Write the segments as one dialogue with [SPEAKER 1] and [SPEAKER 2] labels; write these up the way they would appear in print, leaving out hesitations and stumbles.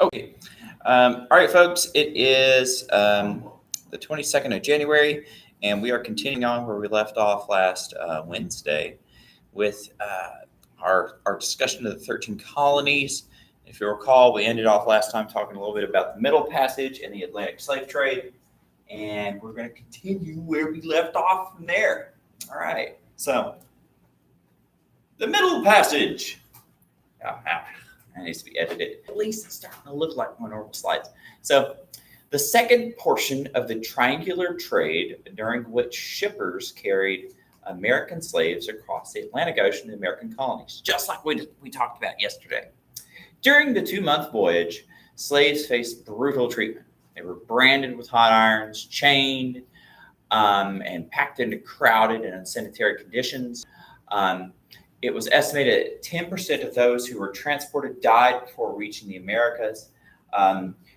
[SPEAKER 1] Okay. All right, folks. It is the 22nd of January, and we are continuing on where we left off last Wednesday with our discussion of the 13 colonies. If you recall, we ended off last time talking a little bit about the Middle Passage and the Atlantic slave trade, and we're going to continue where we left off from there. All right. So, the Middle Passage. It needs to be edited. At least it's starting to look like more normal slides. So, the second portion of the triangular trade, during which shippers carried American slaves across the Atlantic Ocean to the American colonies, just like we talked about yesterday. During the 2-month voyage, slaves faced brutal treatment. They were branded with hot irons, chained, and packed into crowded and unsanitary conditions. It was estimated that 10% of those who were transported died before reaching the Americas.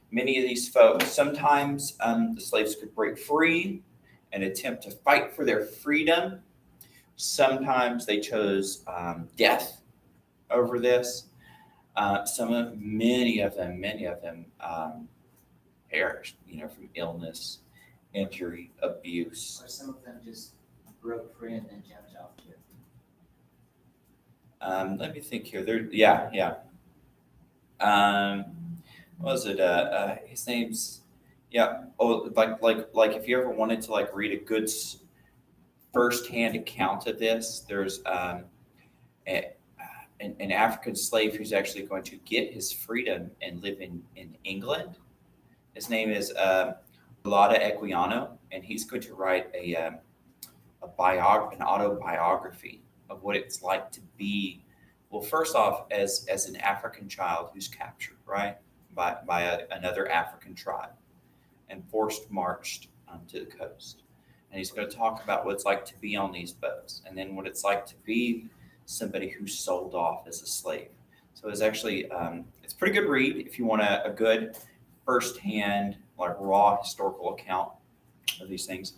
[SPEAKER 1] Many of these folks, sometimes the slaves could break free and attempt to fight for their freedom. Sometimes they chose death over this. Many of them perished, from illness, injury, abuse.
[SPEAKER 2] Or some of them just broke free and then jumped off too.
[SPEAKER 1] Let me think here. Yeah. What was it? His name's like if you ever wanted to read a good first-hand account of this, there's an African slave who's actually going to get his freedom and live in England. His name is Olaudah Equiano, and he's going to write an autobiography of what it's like to be, well, first off, as an African child who's captured, right, by another African tribe and forced marched to the coast. And he's going to talk about what it's like to be on these boats, and then what it's like to be somebody who's sold off as a slave. So it's actually it's a pretty good read if you want a good firsthand, raw historical account of these things.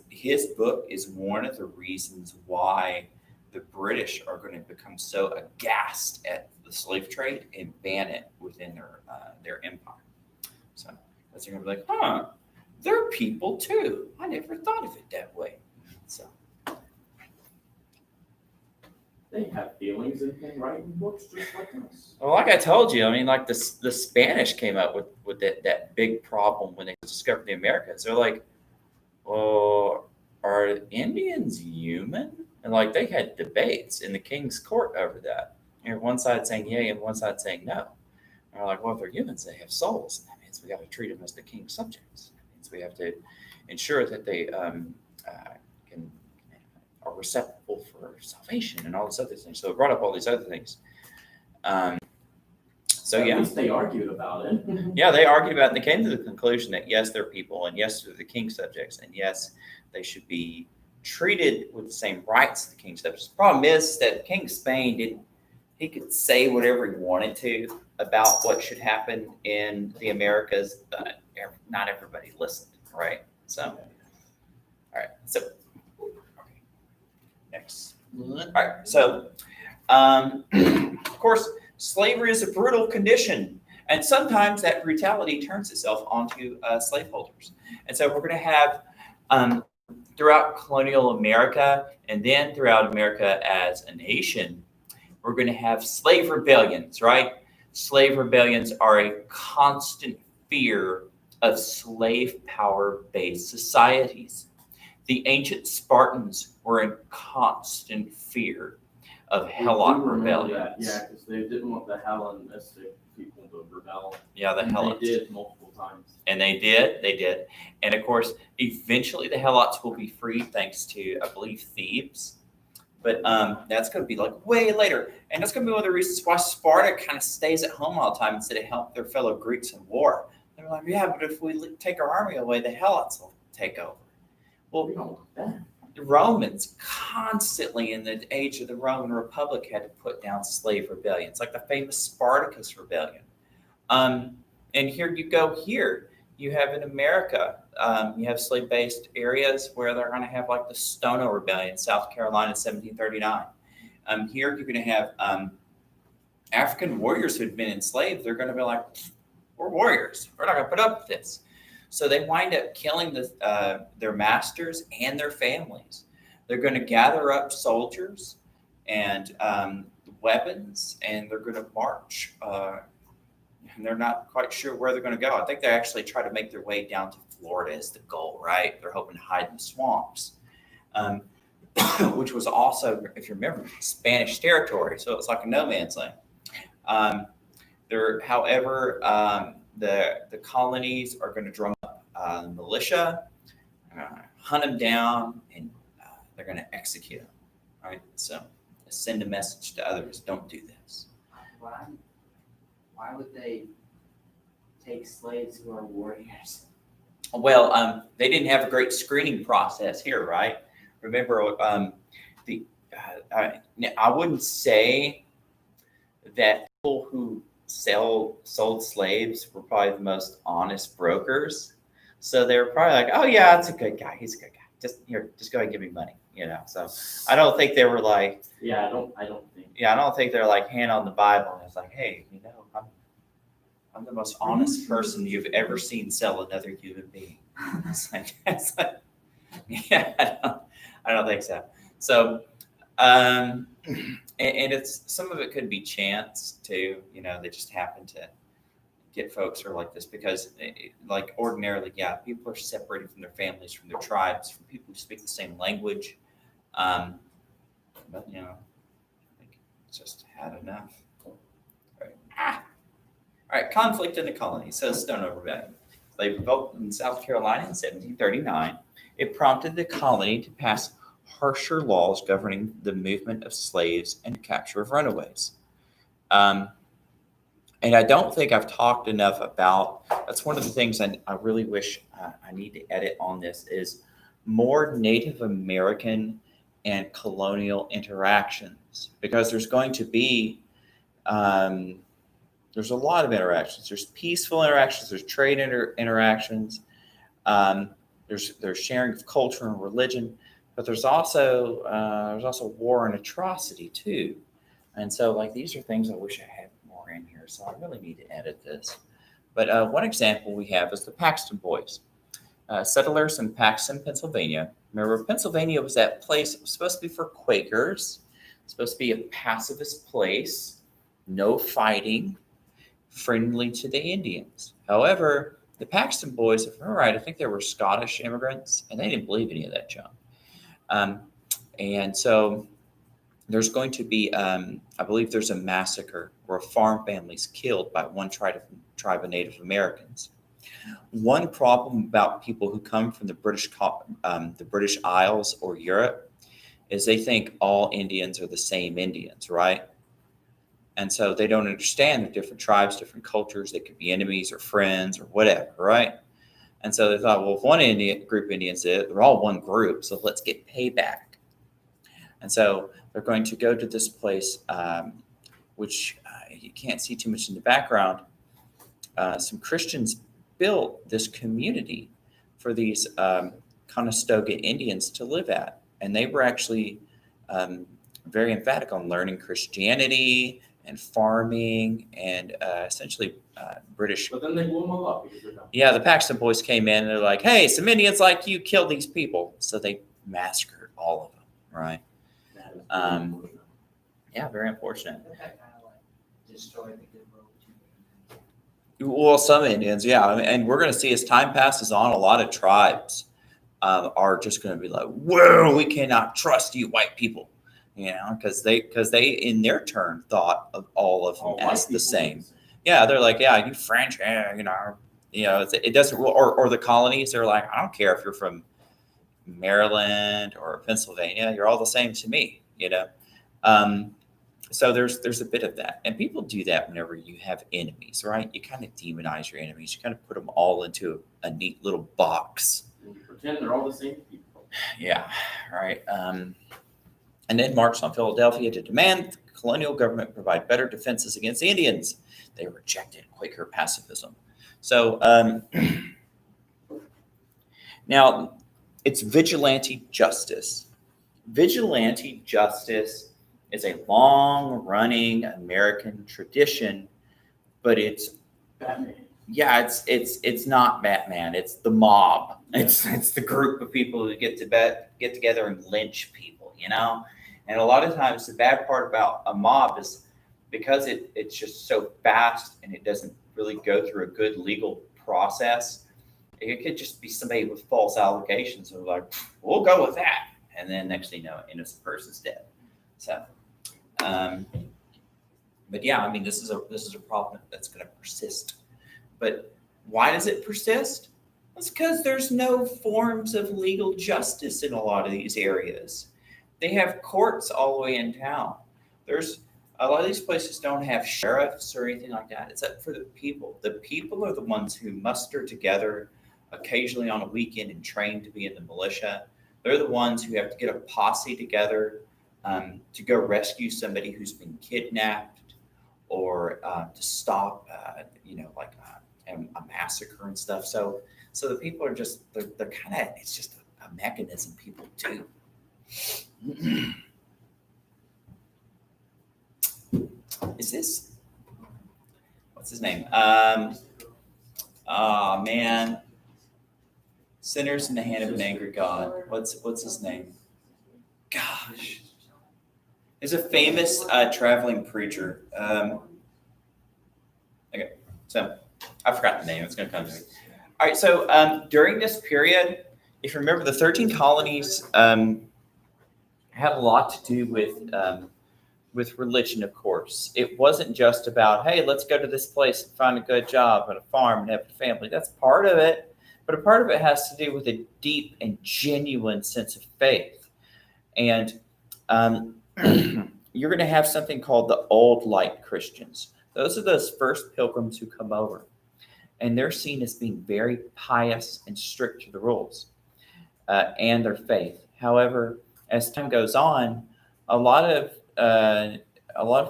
[SPEAKER 1] His book is one of the reasons why the British are going to become so aghast at the slave trade and ban it within their empire. So they're going to be like, they're people too. I never thought of it that way. So
[SPEAKER 3] they have feelings and can write books just like us.
[SPEAKER 1] Well, like I told you, the Spanish came up with that big problem when they discovered the Americas. They're like, well, are Indians human? And they had debates in the king's court over that. One side saying yay and one side saying no. And they're like, well, if they're humans, they have souls. And that means we got to treat them as the king's subjects. That means we have to ensure that they are receptive for salvation and all this other things. So it brought up all these other things.
[SPEAKER 3] At least they argued about it.
[SPEAKER 1] Yeah, they argued about it. And they came to the conclusion that yes, they're people, and yes, they're the king's subjects, and yes, they should be treated with the same rights as the king's subjects. The problem is that King of Spain he could say whatever he wanted to about what should happen in the Americas, but not everybody listened, right? So, all right. So, next. All right. So, of course, slavery is a brutal condition, and sometimes that brutality turns itself onto slaveholders. And so we're going to have throughout colonial America, and then throughout America as a nation, we're going to have slave rebellions, right? Slave rebellions are a constant fear of slave power-based societies. The ancient Spartans were in constant fear of Helot rebellions.
[SPEAKER 3] Yeah, because they didn't want the Hellenistic people to rebel.
[SPEAKER 1] Yeah, the Helots.
[SPEAKER 3] They did multiple times.
[SPEAKER 1] And they did. And of course, eventually the Helots will be freed thanks to, I believe, Thebes. But that's going to be way later. And that's going to be one of the reasons why Sparta kind of stays at home all the time instead of help their fellow Greeks in war. They're like, yeah, but if we take our army away, the Helots will take over. Well,
[SPEAKER 3] We don't want that.
[SPEAKER 1] the Romans constantly in the age of the Roman Republic had to put down slave rebellions, like the famous Spartacus rebellion. And here you have in America, you have slave-based areas where they're going to have the Stono Rebellion, South Carolina, 1739. Here you're going to have African warriors who'd been enslaved, they're going to be like, we're warriors. We're not going to put up with this. So they wind up killing their masters and their families. They're going to gather up soldiers and weapons, and they're going to march. And they're not quite sure where they're going to go. I think they actually try to make their way down to Florida as the goal, right? They're hoping to hide in the swamps, which was also, if you remember, Spanish territory. So it's like a no man's land. However, the colonies are going to drum up militia, hunt them down, and they're going to execute them, right? So send a message to others, don't do this.
[SPEAKER 2] Why would they take slaves who are warriors?
[SPEAKER 1] Well, they didn't have a great screening process here, right? Remember, I wouldn't say that people who sold slaves were probably the most honest brokers. So they were probably like, "Oh yeah, that's a good guy. He's a good guy. Just go ahead and give me money." So I don't think they were like,
[SPEAKER 3] Yeah, I don't think.
[SPEAKER 1] I don't think they're like hand on the Bible and it's like, "Hey, I'm the most honest person you've ever seen sell another human being." Yeah, I don't think so. So, and it's some of it could be chance too. They just happen to get folks who are like this because, like ordinarily, people are separated from their families, from their tribes, from people who speak the same language. But I think it's just had enough. All right, conflict in the colonies, says Stoneover Rebellion. They revolted in South Carolina in 1739. It prompted the colony to pass harsher laws governing the movement of slaves and capture of runaways. And I don't think I've talked enough about, that's one of the things I really wish I need to edit on this, is more Native American and colonial interactions, because there's going to be, there's a lot of interactions. There's peaceful interactions. There's trade interactions. There's sharing of culture and religion, but there's also war and atrocity too. And so, like, these are things I wish I had more in here. So I really need to edit this. But one example we have is the Paxton Boys, settlers in Paxton, Pennsylvania. Remember, Pennsylvania was that place. It was supposed to be for Quakers. Supposed to be a pacifist place, no fighting, friendly to the Indians. However, the Paxton Boys, if I'm right, I think they were Scottish immigrants, and they didn't believe any of that junk. And so there's going to be, I believe there's a massacre where a farm family's killed by one tribe of Native Americans. One problem about people who come from the British Isles or Europe is they think all Indians are the same Indians, right? And so they don't understand the different tribes, different cultures. They could be enemies or friends or whatever, right? And so they thought, well, if one group of Indians did it, they're all one group, so let's get payback. And so they're going to go to this place, which you can't see too much in the background. Some Christians built this community for these Conestoga Indians to live at. And they were actually very emphatic on learning Christianity and farming and essentially British.
[SPEAKER 3] But then they blew them all up because they're dumb.
[SPEAKER 1] Yeah, the Paxton Boys came in and they're like, "Hey, some Indians like you kill these people." So they massacred all of them, right? Yeah, very unfortunate.
[SPEAKER 2] That kind of destroyed the goodwill between.
[SPEAKER 1] Well, some Indians, yeah. And we're going to see as time passes on, a lot of tribes are just going to be like, "Whoa, we cannot trust you white people." Because they in their turn thought of all of them as the same. Yeah, they're like, "Yeah, you French, it doesn't." Or the colonies, they're like, "I don't care if you're from Maryland or Pennsylvania, you're all the same to me." So there's a bit of that, and people do that whenever you have enemies, right? You kind of demonize your enemies. You kind of put them all into a neat little box.
[SPEAKER 3] And you pretend they're all the same people.
[SPEAKER 1] Yeah, right. And then marched on Philadelphia to demand the colonial government provide better defenses against the Indians. They rejected Quaker pacifism. So now it's vigilante justice. Vigilante justice is a long-running American tradition, but it's
[SPEAKER 3] Batman.
[SPEAKER 1] yeah, it's not Batman. It's the mob. It's the group of people who get together and lynch people, you know. And a lot of times, the bad part about a mob is because it's just so fast and it doesn't really go through a good legal process. It could just be somebody with false allegations of like, we'll go with that, and then next thing you know, an innocent person's dead. So, but yeah, I mean, this is a problem that's going to persist. But why does it persist? It's because there's no forms of legal justice in a lot of these areas. They have courts all the way in town. There's a lot of these places don't have sheriffs or anything like that. It's up for the people. The people are the ones who muster together occasionally on a weekend and train to be in the militia. They're the ones who have to get a posse together to go rescue somebody who's been kidnapped or to stop, a massacre and stuff. So the people are just they're kind of it's just a mechanism people do. Is this what's his name? Man, sinners in the hand of an angry God. What's his name? Gosh, there's a famous traveling preacher. Okay, so I forgot the name. It's going to come to me. All right, so during this period, if you remember, the 13 colonies had a lot to do with religion, of course. It wasn't just about, hey, let's go to this place and find a good job and a farm and have a family. That's part of it, but a part of it has to do with a deep and genuine sense of faith. And you're going to have something called the Old Light Christians. Those are those first pilgrims who come over. And they're seen as being very pious and strict to the rules and their faith. However, as time goes on, a lot of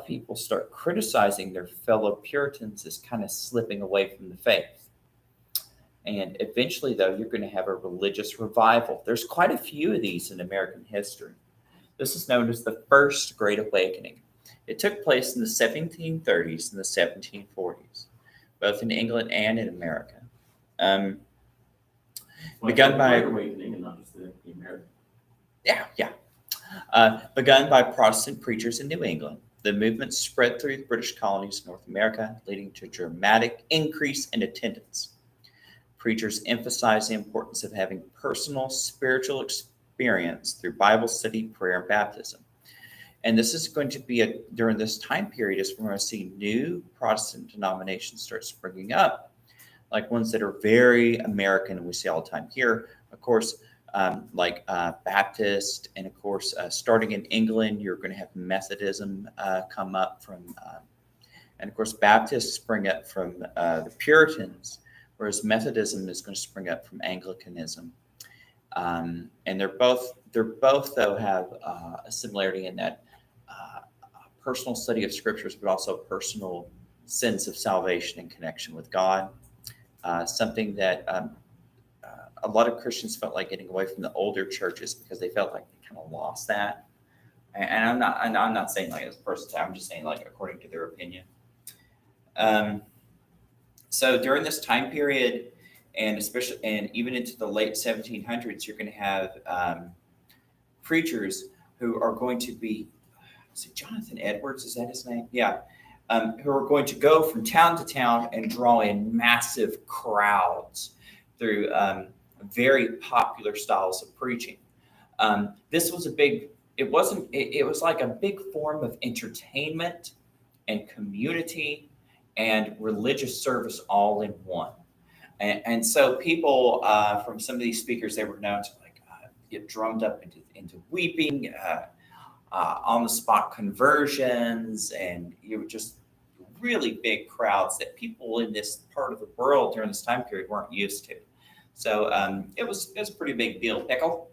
[SPEAKER 1] people start criticizing their fellow Puritans as kind of slipping away from the faith. And eventually, though, you're going to have a religious revival. There's quite a few of these in American history. This is known as the First Great Awakening. It took place in the 1730s and the 1740s, both in England and in America. Begun by
[SPEAKER 3] Awakening and not just the American.
[SPEAKER 1] Begun by Protestant preachers in New England, the movement spread through the British colonies in North America, leading to a dramatic increase in attendance. Preachers emphasized the importance of having personal spiritual experience through Bible study, prayer, and baptism. And this is going to be during this time period is when we're going to see new Protestant denominations start springing up, like ones that are very American, and we see all the time here. Of course, Baptist, and of course, starting in England, you're going to have Methodism come up from, and of course, Baptists spring up from the Puritans, whereas Methodism is going to spring up from Anglicanism. And they're both though have a similarity in that personal study of scriptures, but also a personal sense of salvation and connection with God. Something that a lot of Christians felt like getting away from the older churches because they felt like they kind of lost that. And I'm not saying like as a person, I'm just saying like according to their opinion. So during this time period, and even into the late 1700s, you're going to have preachers who are going to be, is it Jonathan Edwards? Is that his name? Yeah. Who are going to go from town to town and draw in massive crowds through very popular styles of preaching. This was it was like a big form of entertainment and community and religious service all in one. And so people from some of these speakers, they were known to get drummed up into weeping, on the spot conversions, and you were just really big crowds that people in this part of the world during this time period weren't used to. So it was a pretty big deal. Pickle,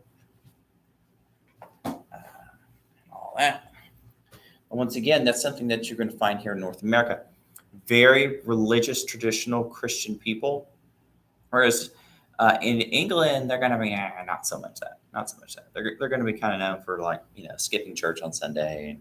[SPEAKER 1] and all that. And once again, that's something that you're going to find here in North America. Very religious, traditional Christian people. Whereas in England, they're going to be not so much that. They're going to be kind of known for skipping church on Sunday and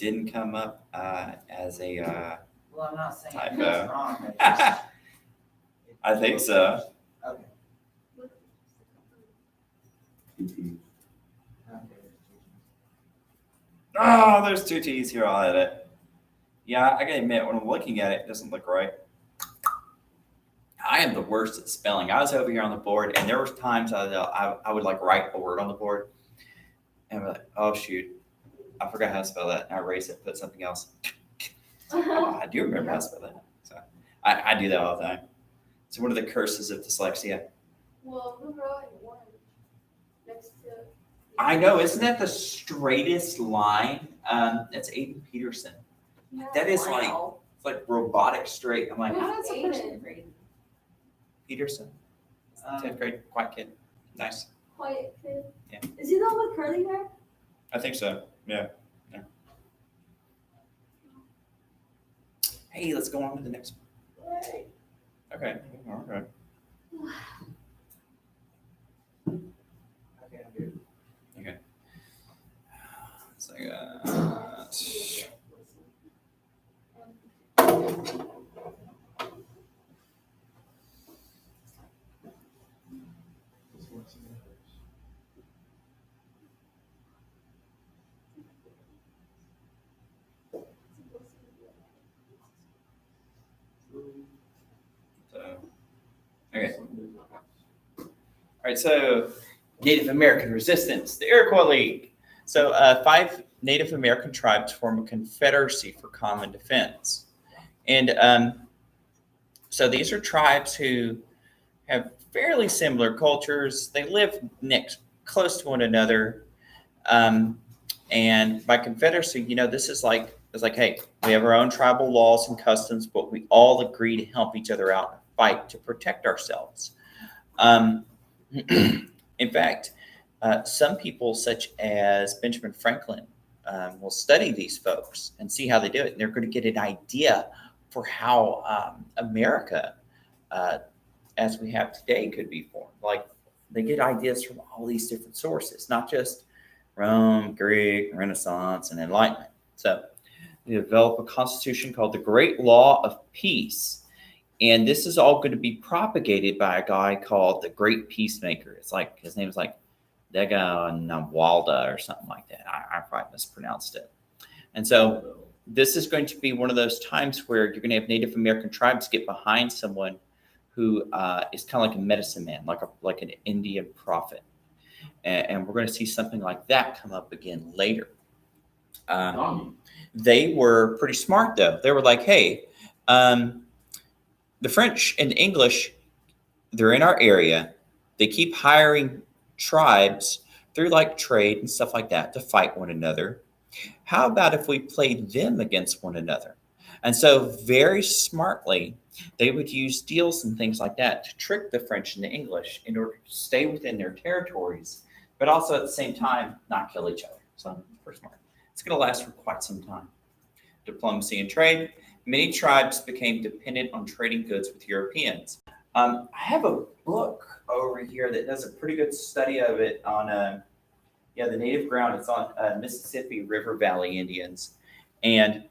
[SPEAKER 1] didn't come up as a.
[SPEAKER 2] Well, I'm not saying
[SPEAKER 1] Typo.
[SPEAKER 2] it's wrong. It's just-
[SPEAKER 1] I think so.
[SPEAKER 2] Okay.
[SPEAKER 3] TT.
[SPEAKER 1] Oh, there's two T's here. I'll edit. Yeah, I gotta admit, when I'm looking at it, it doesn't look right. I am the worst at spelling. I was over here on the board, and there was times I would like write a word on the board, and I'm like, oh shoot, I forgot how to spell that. And I erase it, put something else. Oh, I do remember how to spell that. So I do that all the time. It's one of the curses of dyslexia.
[SPEAKER 4] Well, remember in orange next to.
[SPEAKER 1] I know, isn't that the straightest line? That's Aiden Peterson.
[SPEAKER 4] Yeah,
[SPEAKER 1] That is
[SPEAKER 4] wow.
[SPEAKER 1] It's like robotic straight. I'm like,
[SPEAKER 4] Who's
[SPEAKER 1] how does a person
[SPEAKER 4] Aiden?
[SPEAKER 1] grade? Peterson, 10th grade, quiet kid. Nice.
[SPEAKER 4] Quiet kid.
[SPEAKER 1] Yeah.
[SPEAKER 4] Is he the one with curly hair?
[SPEAKER 1] I think so. Yeah. Hey, let's go on to the next one.
[SPEAKER 4] Right.
[SPEAKER 1] Okay. All right.
[SPEAKER 2] Okay, I'm good.
[SPEAKER 1] So I got. Okay. All right, so Native American resistance, the Iroquois League. So 5 Native American tribes form a confederacy for common defense. And so these are tribes who have fairly similar cultures. They live close to one another. And by confederacy, this is like, it's like, hey, we have our own tribal laws and customs, but we all agree to help each other out and fight to protect ourselves. In fact, some people, such as Benjamin Franklin, will study these folks and see how they do it. And they're going to get an idea for how America, as we have today, could be formed. Like, they get ideas from all these different sources, not just Rome, Greek, Renaissance, and Enlightenment. So they develop a constitution called the Great Law of Peace. And this is all going to be propagated by a guy called the Great Peacemaker. It's like, his name is like Dega Nawalda or something like that. I probably mispronounced it. And so this is going to be one of those times where you're going to have Native American tribes get behind someone who is kind of like a medicine man, like an Indian prophet. And we're going to see something like that come up again later. They were pretty smart, though. They were like, hey, the French and the English, they're in our area. They keep hiring tribes through like trade and stuff like that to fight one another. How about if we played them against one another? And so very smartly, they would use deals and things like that to trick the French and the English in order to stay within their territories, but also at the same time, not kill each other. So pretty smart. It's going to last for quite some time. Diplomacy and trade. Many tribes became dependent on trading goods with Europeans. I have a book over here that does a pretty good study of it on the native ground. It's on Mississippi River Valley Indians. And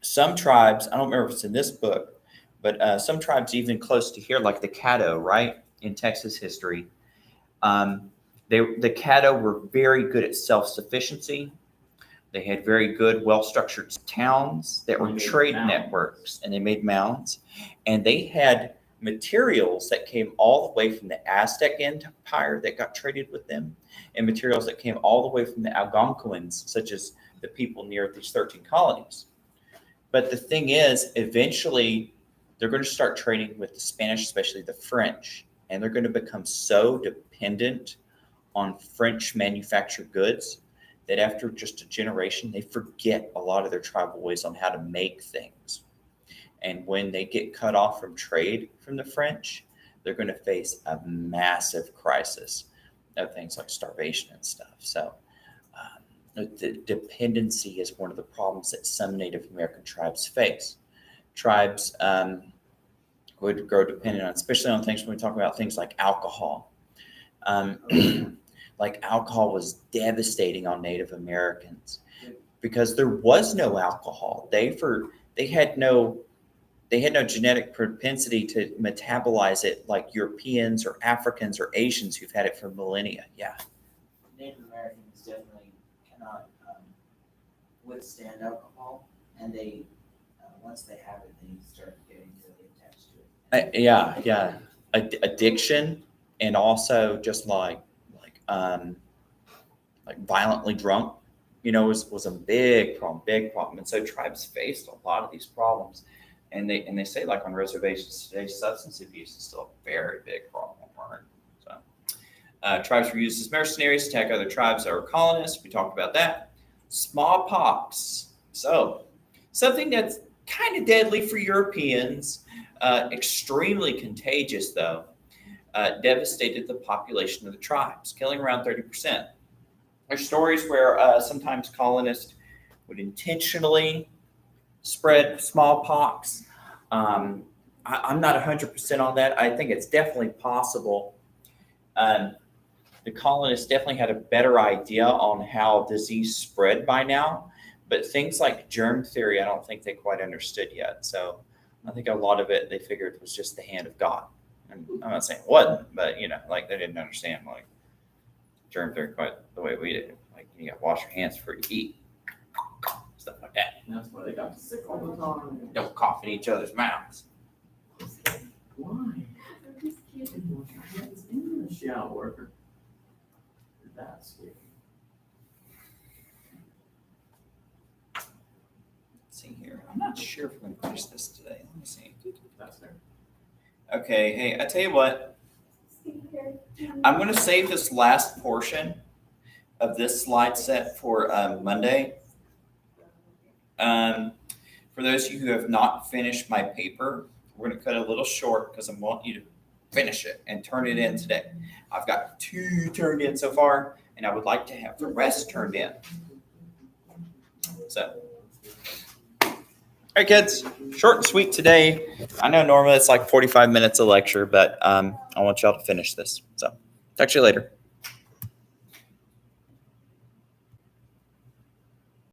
[SPEAKER 1] some tribes, I don't remember if it's in this book, but some tribes even close to here, like the Caddo, right, in Texas history, the Caddo were very good at self-sufficiency. They had very good, well-structured towns that were trade networks, and they made mounds. And they had materials that came all the way from the Aztec Empire that got traded with them, and materials that came all the way from the Algonquins, such as the people near these 13 colonies. But the thing is, eventually, they're going to start trading with the Spanish, especially the French, and they're going to become so dependent on French manufactured goods that after just a generation, they forget a lot of their tribal ways on how to make things. And when they get cut off from trade from the French, they're going to face a massive crisis of things like starvation and stuff. So the dependency is one of the problems that some Native American tribes face. Tribes would grow dependent on, especially on things when we talk about things like alcohol. Like alcohol was devastating on Native Americans. because there was no alcohol. They had no genetic propensity to metabolize it like Europeans or Africans or Asians who've had it for millennia. Yeah.
[SPEAKER 2] Native Americans definitely cannot withstand alcohol, and they once they have it, they start getting really attached to it.
[SPEAKER 1] Yeah. Addiction, and also just like violently drunk, was a big problem. And so tribes faced a lot of these problems. And they say, like, on reservations today, substance abuse is still a very big problem. Right? So tribes were used as mercenaries to attack other tribes that were colonists. We talked about that. Smallpox. So something that's kind of deadly for Europeans, extremely contagious, though, devastated the population of the tribes, killing around 30%. There's stories where sometimes colonists would intentionally spread smallpox. I'm not 100% on that. I think it's definitely possible. The colonists definitely had a better idea on how disease spread by now, but things like germ theory, I don't think they quite understood yet. So I think a lot of it they figured was just the hand of God. And I'm not saying it wasn't, but like they didn't understand like germ theory quite the way we did. Like you got to wash your hands before you eat, stuff like that.
[SPEAKER 3] And that's why they got sick all the time.
[SPEAKER 1] Don't cough in each other's mouths.
[SPEAKER 3] Why?
[SPEAKER 4] I'm just kidding.
[SPEAKER 3] Wash your hands in the shower. That's weird.
[SPEAKER 1] Let's see here. I'm not sure if we're going to finish this today. Let me see.
[SPEAKER 3] That's fair.
[SPEAKER 1] Okay. Hey, I tell you what.
[SPEAKER 4] Skincare.
[SPEAKER 1] I'm going to save this last portion of this slide set for Monday. For those of you who have not finished my paper, we're going to cut it a little short because I want you to finish it and turn it in today. I've got 2 turned in so far, and I would like to have the rest turned in. So, all right, kids, short and sweet today. I know normally it's like 45 minutes a lecture, but I want y'all to finish this. So, talk to you later.